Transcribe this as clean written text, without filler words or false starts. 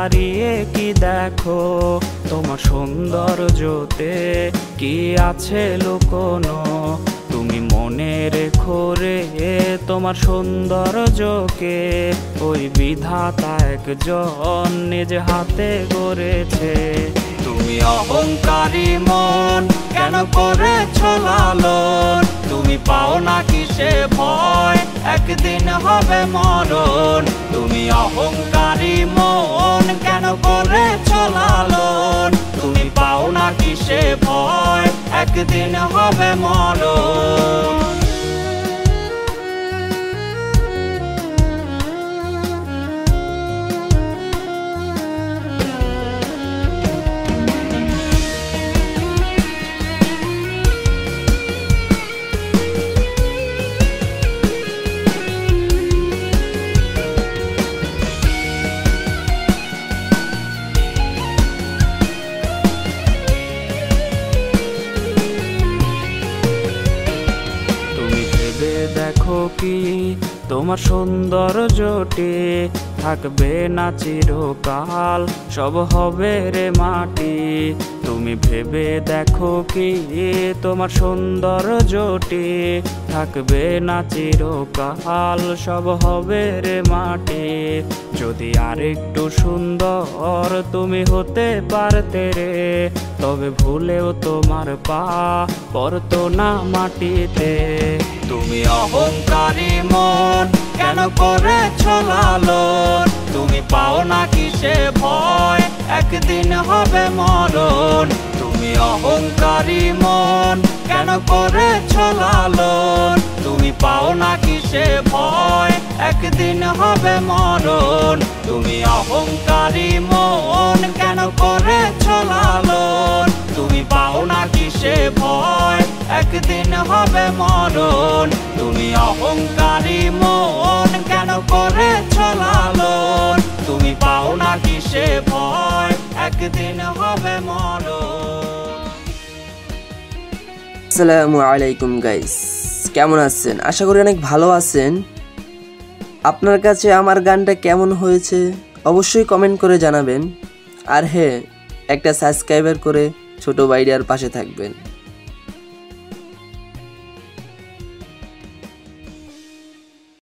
দাঁড়িয়ে কি দেখো, তোমার সৌন্দর্যতে কি আছে লুকোনো। তুমি মনে রেখো রে তোমার সৌন্দর্যকে, ওই বিধাতা একজন নিজ হাতে গড়েছে। তুমি অহংকারী মন কেন করেছ লালন, তুমি পাও না কিসে ভয় একদিন হবে মরণ। তুমি অহংকারী মন কেন করেছ লালন, তুমি পাও না কিসে ভয় একদিন হবে মরণ। দেখো কি তোমার সৌন্দর্যটি থাকবে না চিরকাল, সব হবে রে মাটি। তুমি ভেবে দেখো কি তোমার সৌন্দর্যটি থাকবে না চিরকাল, সব হবে রে মাটি। যদি আরেকটু সুন্দর তুমি হতে পারতে রে, তবে ভুলেও তোমার পা পড়তো না মাটিতে। তুমি অহংকারী মন কেন করেছ লালন, তুমি পাও না কিসে ভয় একদিন হবে মরণ। তুমি অহংকারী মন কেন করেছ লালন, তুমি পাও না কিসে ভয় একদিন হবে মরণ। তুমি অহংকারী মন কেন করেছ লালন, তুমি পাও না কিসে ভয় একদিন হবে মরণ। তুমি অহংকারী মন কেন করেছ লালন, তুমি পাও না কিসে ভয় একদিন হবে মরণ। আসসালামু আলাইকুম গাইস, কেমন আছেন? আশা করি অনেক ভালো আছেন। আপনার কাছে আমার গানটা কেমন হয়েছে অবশ্যই কমেন্ট করে জানাবেন। আর হ্যাঁ, একটা সাবস্ক্রাইবার করে ছোট ভাইটার পাশে থাকবেন।